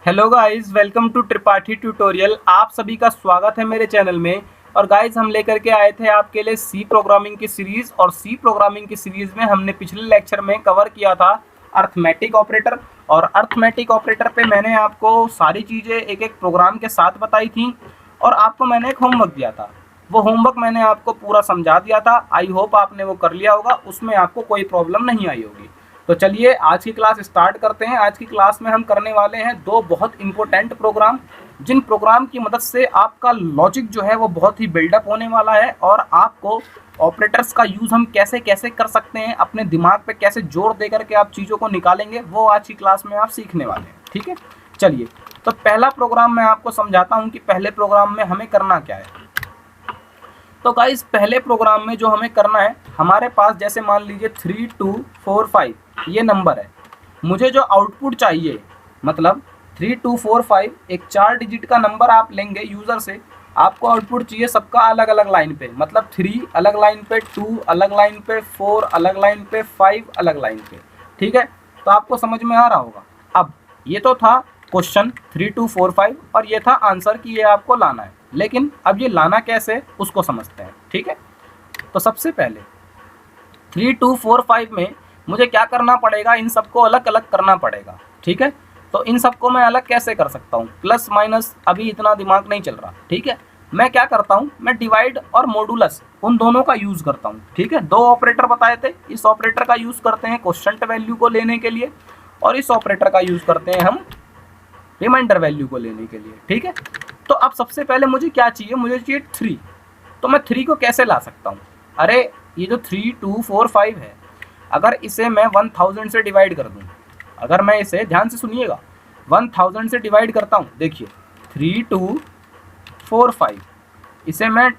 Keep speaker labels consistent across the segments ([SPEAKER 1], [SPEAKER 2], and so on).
[SPEAKER 1] Hello guys, welcome to Tripathi tutorial. आप सभी का स्वागत है मेरे चैनल में। और गाइस, हम लेकर के आए थे आपके लिए सी प्रोग्रामिंग की सीरीज़। और सी प्रोग्रामिंग की सीरीज़ में हमने पिछले लेक्चर में कवर किया था अर्थमेटिक ऑपरेटर। और अर्थमेटिक ऑपरेटर पे मैंने आपको सारी चीज़ें एक एक प्रोग्राम के साथ बताई थी और आपको मैंने एक होमवर्क दिया था। वो होमवर्क मैंने आपको पूरा समझा दिया था। आई होप आपने वो कर लिया होगा, उसमें आपको कोई प्रॉब्लम नहीं आई होगी। तो चलिए आज की क्लास स्टार्ट करते हैं। आज की क्लास में हम करने वाले हैं दो बहुत इंपॉर्टेंट प्रोग्राम, जिन प्रोग्राम की मदद से आपका लॉजिक जो है वो बहुत ही बिल्डअप होने वाला है और आपको ऑपरेटर्स का यूज़ हम कैसे कैसे कर सकते हैं, अपने दिमाग पे कैसे जोर दे करके आप चीज़ों को निकालेंगे, वो आज की क्लास में आप सीखने वाले हैं। ठीक है, चलिए तो पहला प्रोग्राम मैं आपको समझाता हूँ कि पहले प्रोग्राम में हमें करना क्या है। तो गाइस, पहले प्रोग्राम में जो हमें करना है, हमारे पास जैसे मान लीजिए 3245 ये नंबर है। मुझे जो आउटपुट चाहिए, मतलब 3245 एक 4 डिजिट का नंबर आप लेंगे यूज़र से। आपको आउटपुट चाहिए सबका अलग अलग लाइन पे, मतलब 3 अलग लाइन पे, 2 अलग लाइन पे, 4 अलग लाइन पे, 5 अलग लाइन पे। ठीक है, तो आपको समझ में आ रहा होगा। अब ये तो था क्वेश्चन 3245 और ये था आंसर कि ये आपको लाना है। लेकिन अब ये लाना कैसे उसको समझते हैं। ठीक है, तो सबसे पहले 3245 में मुझे क्या करना पड़ेगा, इन सबको अलग अलग करना पड़ेगा। ठीक है, तो इन सबको मैं अलग कैसे कर सकता हूँ, प्लस माइनस अभी इतना दिमाग नहीं चल रहा। ठीक है, मैं क्या करता हूँ, मैं डिवाइड और मॉडुलस उन दोनों का यूज़ करता हूँ। ठीक है, दो ऑपरेटर बताए थे, इस ऑपरेटर का यूज़ करते हैं क्वोशंट वैल्यू को लेने के लिए और इस ऑपरेटर का यूज़ करते हैं हम रिमाइंडर वैल्यू को लेने के लिए। ठीक है, तो अब सबसे पहले मुझे क्या चाहिए, मुझे चाहिए 3। तो मैं 3 को कैसे ला सकता हूँ, अरे ये जो 3245 है, अगर इसे मैं 1000 से डिवाइड कर दूँ, अगर मैं इसे ध्यान से सुनिएगा 1000 से डिवाइड करता हूँ, देखिए 3245 इसे मैं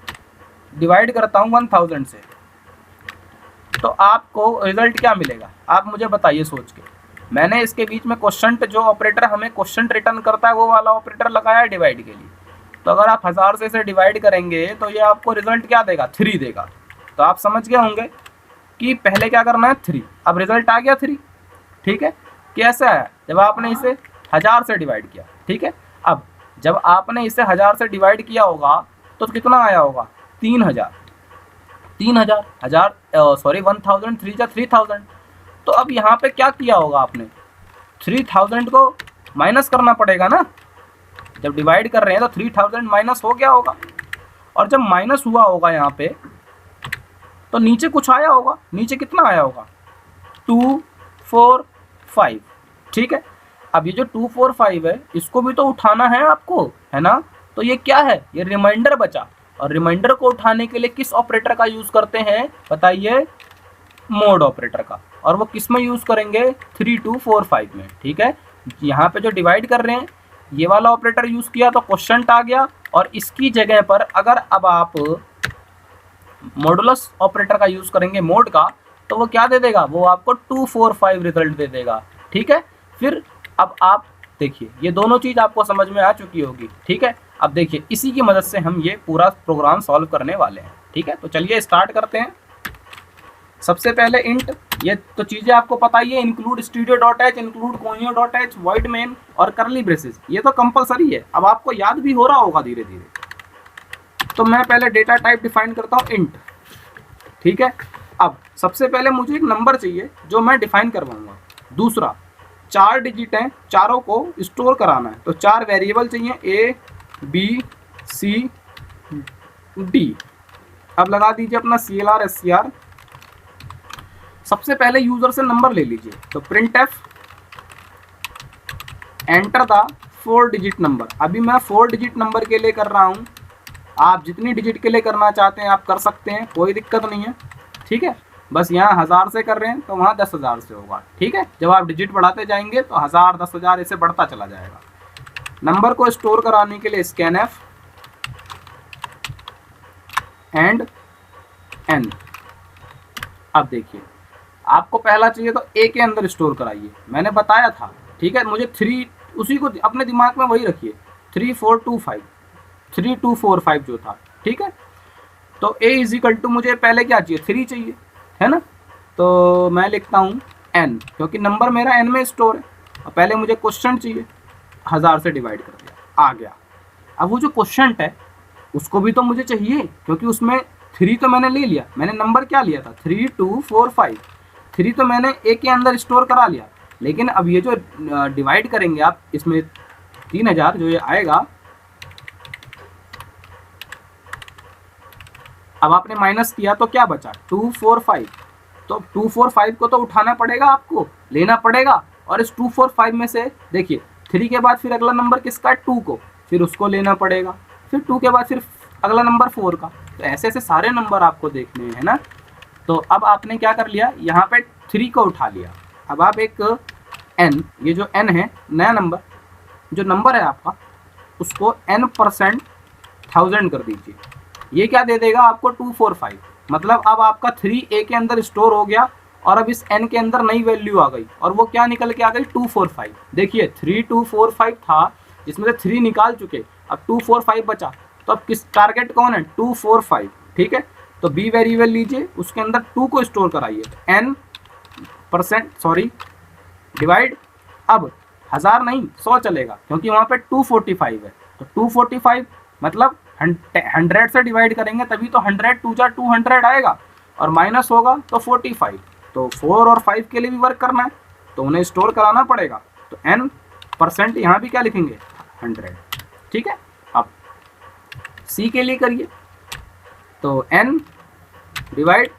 [SPEAKER 1] डिवाइड करता हूँ 1000 से, तो आपको रिजल्ट क्या मिलेगा आप मुझे बताइए सोच के। मैंने इसके बीच में क्वोशंट, जो ऑपरेटर हमें क्वोशंट रिटर्न करता है वो वाला ऑपरेटर लगाया है डिवाइड के लिए। तो अगर आप 1000 से इसे डिवाइड करेंगे तो ये आपको रिजल्ट क्या देगा, 3 देगा। तो आप समझ गए होंगे कि पहले क्या करना है 3, अब रिजल्ट आ गया 3। ठीक है, कैसे आया, जब आपने इसे 1000 से डिवाइड किया। ठीक है, अब जब आपने इसे 1000 से डिवाइड किया होगा तो कितना आया होगा, 3000। 3000 हजार सॉरी 1000 3 जा 3000। तो अब यहाँ पे क्या किया होगा आपने, 3000 को माइनस करना पड़ेगा ना। जब डिवाइड कर रहे हैं तो 3000 माइनस हो गया होगा, और जब माइनस हुआ होगा यहाँ पे तो नीचे कुछ आया होगा। नीचे कितना आया होगा, 245। ठीक है, अब ये जो 245 है इसको भी तो उठाना है आपको, है ना। तो ये क्या है, ये रिमाइंडर बचा। और रिमाइंडर को उठाने के लिए किस ऑपरेटर का यूज़ करते हैं बताइए, मोड ऑपरेटर का। और वो किस में यूज़ करेंगे, 3245 में। ठीक है, यहाँ पे जो डिवाइड कर रहे हैं ये वाला ऑपरेटर यूज़ किया तो क्वोशंट आ गया, और इसकी जगह पर अगर अब आप मॉडुलस ऑपरेटर का यूज़ करेंगे, मोड का, तो वो क्या दे देगा, वो आपको 245 रिजल्ट दे देगा। ठीक है, फिर अब आप देखिए ये दोनों चीज़ आपको समझ में आ चुकी होगी। ठीक है, अब देखिए इसी की मदद से हम ये पूरा प्रोग्राम सॉल्व करने वाले हैं। ठीक है, तो चलिए स्टार्ट करते हैं। सबसे पहले इंट, ये तो चीज़ें आपको पता ही है, include studio dot H, include conio dot H, void main और करली ब्रेसेस, ये तो कंपलसरी है। अब आपको याद भी हो रहा होगा धीरे धीरे। तो मैं पहले डेटा टाइप डिफाइन करता हूँ इंट। ठीक है, अब सबसे पहले मुझे एक नंबर चाहिए जो मैं डिफाइन करवाऊंगा। दूसरा 4 डिजिट हैं, चारों को स्टोर कराना है, तो 4 वेरिएबल चाहिए, ए बी सी डी। अब लगा दीजिए अपना CLR SCR। सबसे पहले यूजर से नंबर ले लीजिए, तो print F enter the 4 digit number. अभी मैं 4 डिजिट नंबर के लिए कर रहा हूँ, आप जितनी डिजिट के लिए करना चाहते हैं आप कर सकते हैं, कोई दिक्कत नहीं है। ठीक है, बस यहाँ 1000 से कर रहे हैं तो वहाँ 10,000 से होगा। ठीक है, जब आप डिजिट बढ़ाते जाएंगे तो 1000 10,000 ऐसे बढ़ता चला जाएगा। नंबर को स्टोर कराने के लिए स्कैन एफ एंड एन। अब देखिए आपको पहला चाहिए तो ए के अंदर स्टोर कराइए, मैंने बताया था। ठीक है, मुझे 3, उसी को अपने दिमाग में वही रखिए, 3245 जो था। ठीक है, तो ए इज इक्वल टू, मुझे पहले क्या चाहिए, 3 चाहिए, है ना। तो मैं लिखता हूँ एन, क्योंकि नंबर मेरा एन में स्टोर है। और पहले मुझे क्वोशंट चाहिए, 1000 से डिवाइड कर दिया, आ गया। अब वो जो क्वोशंट है उसको भी तो मुझे चाहिए, क्योंकि उसमें 3 तो मैंने ले लिया, मैंने नंबर क्या लिया था 3 2 4 5, 3 तो मैंने ए के अंदर स्टोर करा लिया। लेकिन अब ये जो डिवाइड करेंगे आप, इसमें 3000 जो ये आएगा, अब आपने माइनस किया तो क्या बचा 2 4 5, तो 2 4 5 को तो उठाना पड़ेगा, आपको लेना पड़ेगा। और इस 2 4 5 में से देखिए 3 के बाद फिर अगला नंबर किसका है 2 को, फिर उसको लेना पड़ेगा, फिर 2 के बाद फिर अगला नंबर 4 का। तो ऐसे ऐसे सारे नंबर आपको देखने हैं ना। तो अब आपने क्या कर लिया, यहाँ पे 3 को उठा लिया। अब आप एक n, ये जो n है नया नंबर, जो नंबर है आपका उसको n% 1000 कर दीजिए। ये क्या दे देगा आपको 245, मतलब अब आपका 3 a के अंदर स्टोर हो गया और अब इस n के अंदर नई वैल्यू आ गई, और वो क्या निकल के आ गई 245। देखिए 3245 था, जिसमें से 3 निकाल चुके, अब 245 बचा। तो अब किस टारगेट कौन है 245, ठीक है। तो बी वेरिएबल लीजिए, उसके अंदर 2 को स्टोर कराइए, n% डिवाइड, अब 1000 नहीं 100 चलेगा, क्योंकि वहाँ पे 245 है। तो 245 मतलब 100 से डिवाइड करेंगे तभी तो 100 2 जा 200 आएगा, और माइनस होगा तो 45। तो 4 और 5 के लिए भी वर्क करना है, तो उन्हें स्टोर कराना पड़ेगा। तो n% यहाँ भी क्या लिखेंगे 100, ठीक है। अब c के लिए करिए, तो n डिवाइड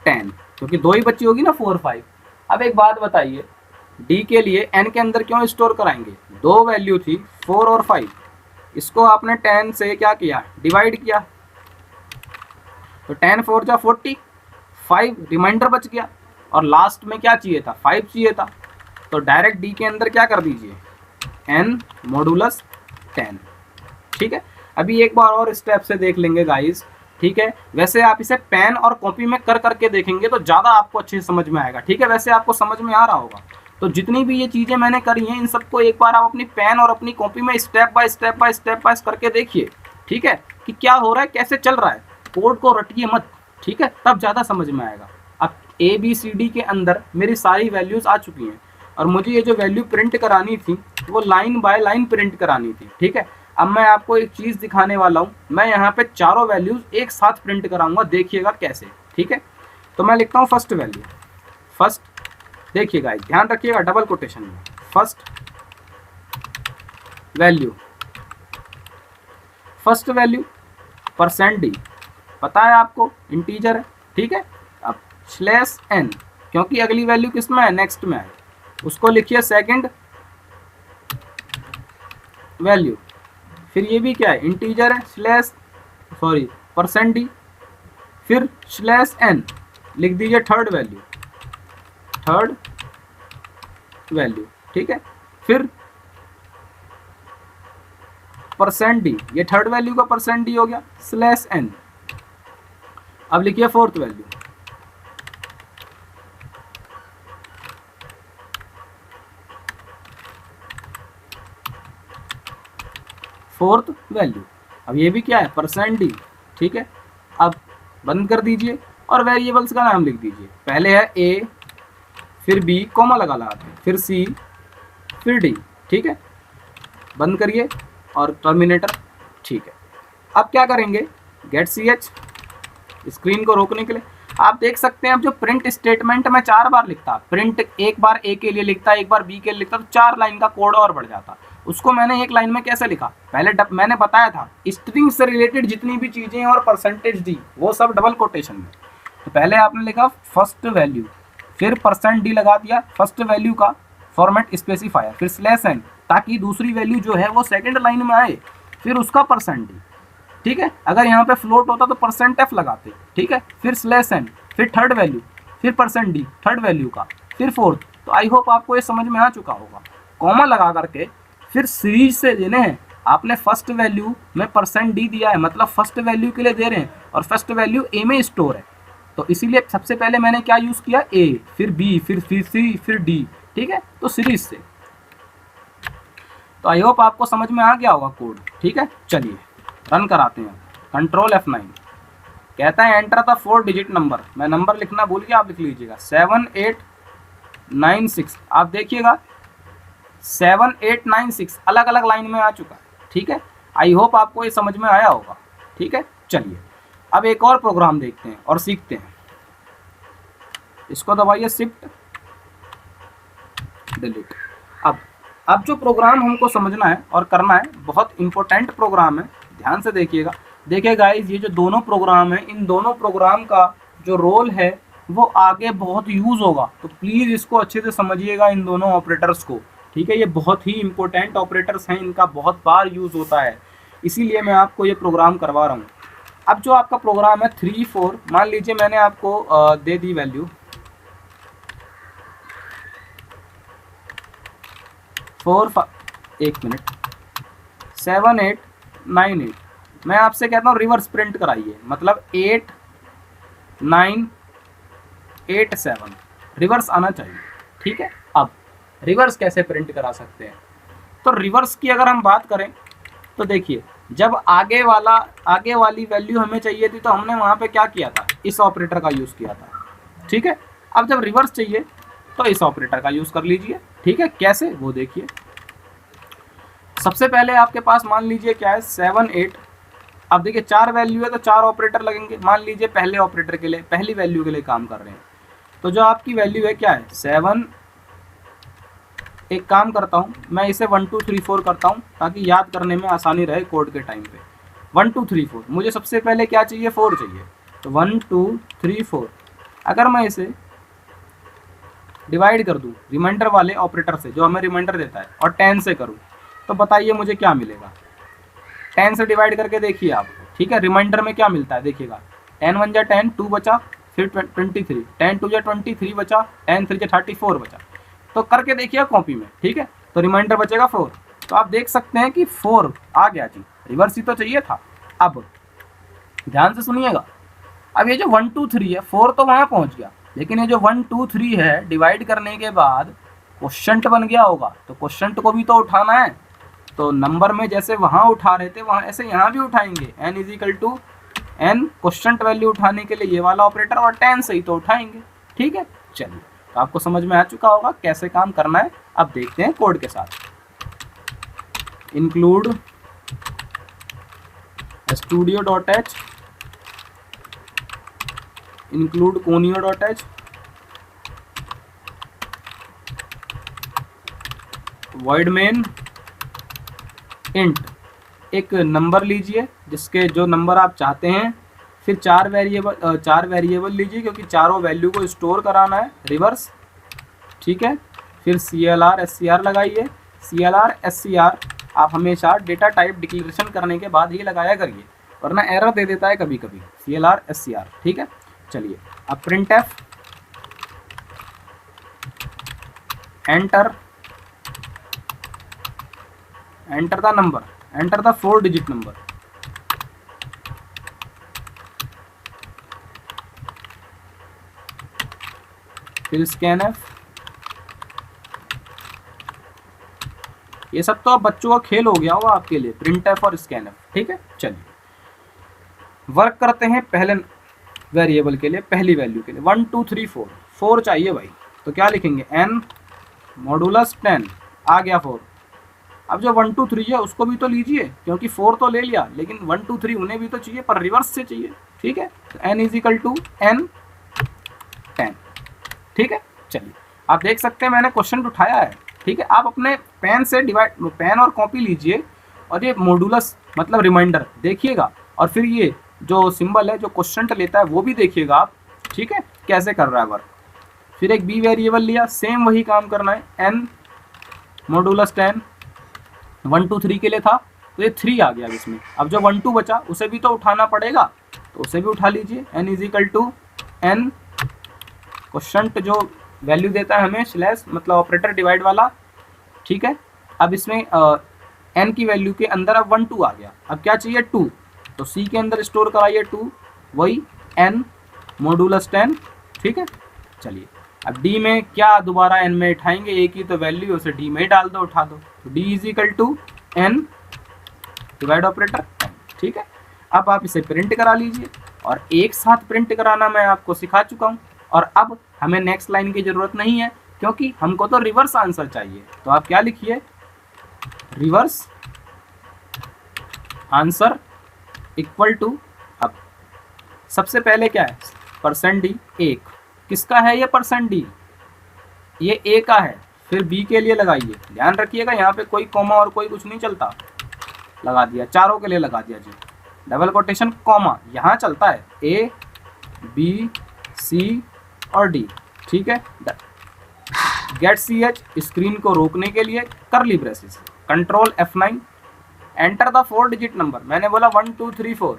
[SPEAKER 1] 10, क्योंकि 2 ही बची होगी ना 4 5। अब एक बात बताइए, d के लिए n के अंदर क्यों स्टोर कराएंगे, 2 वैल्यू थी 4 और 5, इसको आपने 10 से क्या किया डिवाइड किया, तो 10 4 जा 40, 5 रिमाइंडर बच गया, और लास्ट में क्या चाहिए था 5 चाहिए था। तो डायरेक्ट डी के अंदर क्या कर दीजिए n मॉडुलस 10, ठीक है। अभी एक बार और स्टेप से देख लेंगे गाइस, ठीक है। वैसे आप इसे पेन और कॉपी में कर करके देखेंगे तो ज़्यादा आपको अच्छे से समझ में आएगा, ठीक है। वैसे आपको समझ में आ रहा होगा। तो जितनी भी ये चीज़ें मैंने करी हैं, इन सबको एक बार आप अपनी पेन और अपनी कॉपी में स्टेप बाय स्टेप करके देखिए, ठीक है, कि क्या हो रहा है, कैसे चल रहा है। कोड को रटिए मत, ठीक है, तब ज़्यादा समझ में आएगा। अब ABCD के अंदर मेरी सारी वैल्यूज़ आ चुकी हैं, और मुझे ये जो वैल्यू प्रिंट करानी थी वो लाइन बाय लाइन प्रिंट करानी थी, ठीक है। अब मैं आपको एक चीज़ दिखाने वाला हूँ, मैं यहाँ पे चारों वैल्यूज़ एक साथ प्रिंट कराऊंगा, देखिएगा कैसे, ठीक है। तो मैं लिखता हूँ फर्स्ट वैल्यू, फर्स्ट, देखिएगा ध्यान रखिएगा डबल कोटेशन में, फर्स्ट वैल्यू %d, पता है आपको इंटीजर है, ठीक है। अब /n, क्योंकि अगली वैल्यू किस में है नेक्स्ट में है, उसको लिखिए सेकंड वैल्यू। फिर ये भी क्या है इंटीजर है, %d, फिर /n लिख दीजिए थर्ड वैल्यू, ठीक है। फिर %d, ये थर्ड वैल्यू का %d हो गया, /n। अब लिखिए फोर्थ वैल्यू, अब ये भी क्या है %d, ठीक है। अब बंद कर दीजिए और वेरिएबल्स का नाम लिख दीजिए, पहले है a, फिर b कॉमा लगा लगाते, फिर c, फिर d, ठीक है। बंद करिए और टर्मिनेटर, ठीक है। अब क्या करेंगे गेट ch, स्क्रीन को रोकने के लिए आप देख सकते हैं। अब जो प्रिंट स्टेटमेंट में 4 बार लिखता, प्रिंट एक बार a के लिए लिखता, एक बार b के लिए लिखता, तो 4 लाइन का कोड और बढ़ जाता। उसको मैंने एक लाइन में कैसे लिखा, पहले मैंने बताया था स्ट्रिंग से रिलेटेड जितनी भी चीज़ें हैं और %d वो सब डबल कोटेशन में। तो पहले आपने लिखा फर्स्ट वैल्यू, फिर %d लगा दिया, फर्स्ट वैल्यू का फॉर्मेट स्पेसिफायर, फिर /n, ताकि दूसरी वैल्यू जो है वो सेकंड लाइन में आए, फिर उसका %d, ठीक है। अगर यहाँ पे फ्लोट होता तो %f लगाते, ठीक है। फिर /n, फिर थर्ड वैल्यू, फिर %d थर्ड वैल्यू का, फिर फोर्थ। तो आई होप आपको ये समझ में आ चुका होगा। कॉमा लगा करके फिर सीरीज से देने हैं, आपने फर्स्ट वैल्यू में %d दिया है, मतलब फर्स्ट वैल्यू के लिए दे रहे हैं, और फर्स्ट वैल्यू a में स्टोर है, तो इसीलिए सबसे पहले मैंने क्या यूज़ किया a, फिर b, फिर c, फिर d, ठीक है। तो सीरीज से। तो आई होप आपको समझ में आ गया होगा कोड, ठीक है। चलिए रन कराते हैं, कंट्रोल F9, कहता है एंटर द 4 डिजिट नंबर। मैं नंबर लिखना भूल गया, आप लिख लीजिएगा 7896। आप देखिएगा 7896 अलग अलग लाइन में आ चुका है। ठीक है, आई होप आपको ये समझ में आया होगा। ठीक है, चलिए अब एक और प्रोग्राम देखते हैं और सीखते हैं। इसको दबाइए शिफ्ट डिलीट। अब जो प्रोग्राम हमको समझना है और करना है, बहुत इंपॉर्टेंट प्रोग्राम है, ध्यान से देखिएगा। देखिए गाइस, ये जो दोनों प्रोग्राम है, इन दोनों प्रोग्राम का जो रोल है वो आगे बहुत यूज़ होगा, तो प्लीज़ इसको अच्छे से समझिएगा इन दोनों ऑपरेटर्स को। ठीक है, ये बहुत ही इंपॉर्टेंट ऑपरेटर्स हैं, इनका बहुत बार यूज़ होता है, इसीलिए मैं आपको ये प्रोग्राम करवा रहा हूँ। अब जो आपका प्रोग्राम है 3 4, मान लीजिए मैंने आपको दे दी वैल्यू 4 1 मिनट 7 8 9 8, मैं आपसे कहता हूँ रिवर्स प्रिंट कराइए, मतलब 8 9 8 7 रिवर्स आना चाहिए। ठीक है, अब रिवर्स कैसे प्रिंट करा सकते हैं, तो रिवर्स की अगर हम बात करें तो देखिए, जब आगे वाली वैल्यू हमें चाहिए थी तो हमने वहाँ पे क्या किया था, इस ऑपरेटर का यूज़ किया था। ठीक है, अब जब रिवर्स चाहिए तो इस ऑपरेटर का यूज़ कर लीजिए। ठीक है, कैसे वो देखिए। सबसे पहले आपके पास मान लीजिए क्या है 7 8, अब देखिए 4 वैल्यू है तो 4 ऑपरेटर लगेंगे। मान लीजिए पहले ऑपरेटर के लिए, पहली वैल्यू के लिए काम कर रहे हैं, तो जो आपकी वैल्यू है क्या है 7, एक काम करता हूँ मैं इसे 1 2 3 4 करता हूँ ताकि याद करने में आसानी रहे कोड के टाइम पे। 1 2 3 4, मुझे सबसे पहले क्या चाहिए, 4 चाहिए, तो 1 2 3 4। अगर मैं इसे डिवाइड कर दूँ रिमाइंडर वाले ऑपरेटर से जो हमें रिमाइंडर देता है और 10 से करूँ, तो बताइए मुझे क्या मिलेगा। 10 से डिवाइड करके देखिए आप। ठीक है, रिमाइंडर में क्या मिलता है देखिएगा, 10 1 जा 10, 2 बचा, फिर 23, 10 2 जा 23 बचा, 10 3 जा 34 बचा, तो करके देखिए कॉपी में। ठीक है, तो रिमाइंडर बचेगा 4, तो आप देख सकते हैं कि 4 आ गया जी, रिवर्स ही तो चाहिए था। अब ध्यान से सुनिएगा, अब ये जो 1 2 3 है, 4 तो वहाँ पहुँच गया, लेकिन ये जो 1 2 3 है डिवाइड करने के बाद क्वोशंट बन गया होगा, तो क्वोशंट को भी तो उठाना है, तो नंबर में जैसे वहाँ उठा रहे थे वहाँ ऐसे यहाँ भी उठाएंगे। n equal to n, quotient value उठाने के लिए ये वाला ऑपरेटर, और 10 से ही तो उठाएंगे। ठीक है, चलिए तो आपको समझ में आ चुका होगा कैसे काम करना है। अब देखते हैं कोड के साथ। Include studio.h, include conio.h, void main int, एक नंबर लीजिए जिसके जो नंबर आप चाहते हैं, फिर 4 वेरिएबल लीजिए क्योंकि चारों वैल्यू को स्टोर कराना है रिवर्स। ठीक है, फिर CLR SCR लगाइए। CLR SCR आप हमेशा डेटा टाइप डिक्लेरेशन करने के बाद ही लगाया करिए, वरना एरर दे देता है कभी कभी CLR SCR। ठीक है, चलिए अब printf enter the number, enter the 4 digit number. फिर scanf, ये सब तो अब बच्चों का खेल हो गया होगा आपके लिए, printf और scanf। ठीक है, चलिए वर्क करते हैं पहले वेरिएबल के लिए, पहली वैल्यू के लिए 1 2 3 4, 4 चाहिए भाई, तो क्या लिखेंगे n मॉडुलस 10, आ गया 4। अब जो 1 2 3 है उसको भी तो लीजिए, क्योंकि 4 तो ले लिया, लेकिन 1 2 3 उन्हें भी तो चाहिए, पर रिवर्स से चाहिए। ठीक है, तो n इजिकल टू n 10। ठीक है, चलिए आप देख सकते हैं मैंने क्वेश्चन उठाया है। ठीक है, आप अपने पेन और कॉपी लीजिए और ये मॉडुलस मतलब रिमाइंडर देखिएगा, और फिर ये जो सिंबल है जो क्वेश्चन लेता है वो भी देखिएगा आप। ठीक है, कैसे कर रहा है वर्क। फिर एक b वेरिएबल लिया, सेम वही काम करना है, n मॉडुलस 10, 1 2 3 के लिए था तो ये 3 आ गया इसमें। अब जो 1 2 बचा उसे भी तो उठाना पड़ेगा, तो उसे भी उठा लीजिए, n equal to n question जो वैल्यू देता है हमें स्लैश मतलब ऑपरेटर डिवाइड वाला। ठीक है, अब इसमें n की वैल्यू के अंदर अब 1 2 आ गया, अब क्या चाहिए 2, तो c के अंदर स्टोर कराइए 2, वही n मॉडुलस 10। ठीक है, चलिए अब d में क्या दोबारा n में उठाएंगे, एक ही तो वैल्यू उसे d में ही डाल दो, उठा दो, तो d equal to n divide operator. ठीक है, अब आप इसे प्रिंट करा लीजिए, और एक साथ प्रिंट कराना मैं आपको सिखा चुका हूँ, और अब हमें नेक्स्ट लाइन की ज़रूरत नहीं है, क्योंकि हमको तो रिवर्स आंसर चाहिए। तो आप क्या लिखिए, रिवर्स आंसर इक्वल टू, अब सबसे पहले क्या है, परसेंट डी, एक किसका है ये परसेंट डी, ये ए का है। फिर बी के लिए लगाइए, ध्यान रखिएगा यहाँ पे कोई कॉमा और कोई कुछ नहीं चलता, लगा दिया, चारों के लिए लगा दिया जी, डबल कोटेशन कॉमा यहाँ चलता है, ए बी सी और डी, ठीक है। गेट सी एच स्क्रीन को रोकने के लिए करली braces, control F9, enter the 4 digit number, मैंने बोला 1 2 3 4,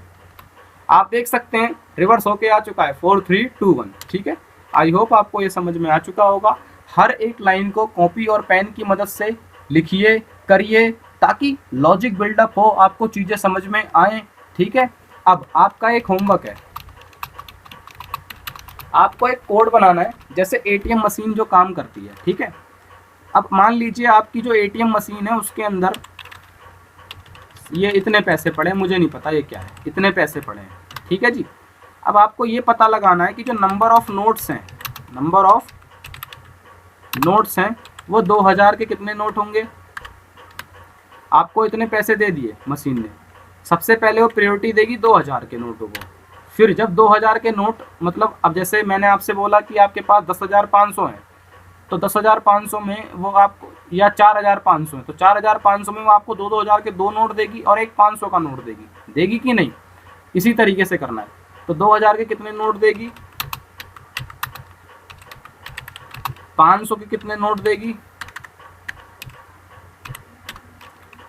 [SPEAKER 1] आप देख सकते हैं रिवर्स होके आ चुका है 4 3 2 1, ठीक है। आई होप आपको ये समझ में आ चुका होगा। हर एक लाइन को कॉपी और पेन की मदद से लिखिए, करिए, ताकि लॉजिक बिल्डअप हो, आपको चीज़ें समझ में आए, ठीक है। अब आपका एक होमवर्क है, आपको एक कोड बनाना है, जैसे एटीएम मशीन जो काम करती है, ठीक है। अब मान लीजिए आपकी जो एटीएम मशीन है उसके अंदर ये इतने पैसे पड़े, मुझे नहीं पता ये क्या है, इतने पैसे पड़े हैं, ठीक है जी। अब आपको ये पता लगाना है कि जो नंबर ऑफ नोट्स हैं, नंबर ऑफ नोट्स हैं वो 2000 के कितने नोट होंगे। आपको इतने पैसे दे दिए मशीन ने, सबसे पहले वो प्रायोरिटी देगी 2000 के नोटों को। फिर जब 2000 के नोट, मतलब अब जैसे मैंने आपसे बोला कि आपके पास 10,500 हैं, तो 10,500 में वो आपको, या 4,500 है तो 4,500 में वो आपको 2-2 हज़ार के 2 नोट देगी और एक 500 का नोट देगी, देगी कि नहीं। इसी तरीके से करना है। तो 2000 के कितने नोट देगी, 500 के कितने नोट देगी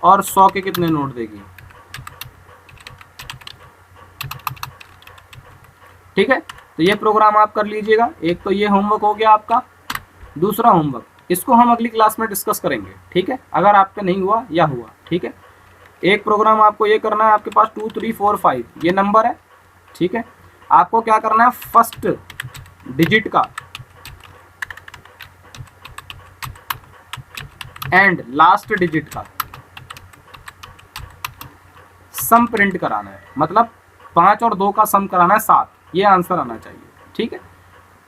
[SPEAKER 1] और 100 के कितने नोट देगी, ठीक है। तो ये प्रोग्राम आप कर लीजिएगा। एक तो ये होमवर्क हो गया आपका। दूसरा होमवर्क, इसको हम अगली क्लास में डिस्कस करेंगे, ठीक है, अगर आपके नहीं हुआ या हुआ, ठीक है। एक प्रोग्राम आपको ये करना है, आपके पास 2 3 4 5 ये नंबर है, ठीक है। आपको क्या करना है, फर्स्ट डिजिट का एंड लास्ट डिजिट का सम प्रिंट कराना है, मतलब 5 और 2 का सम कराना है 7, ये आंसर आना चाहिए, ठीक है।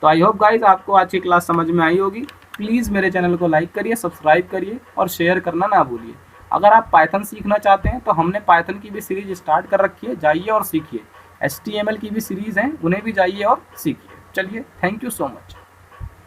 [SPEAKER 1] तो आई होप गाइज आपको आज की क्लास समझ में आई होगी। प्लीज़ मेरे चैनल को लाइक करिए, सब्सक्राइब करिए और शेयर करना ना भूलिए। अगर आप पाइथन सीखना चाहते हैं तो हमने पाइथन की भी सीरीज स्टार्ट कर रखी है, जाइए और सीखिए। HTML की भी सीरीज़ हैं, उन्हें भी जाइए और सीखिए। चलिए, थैंक यू सो मच।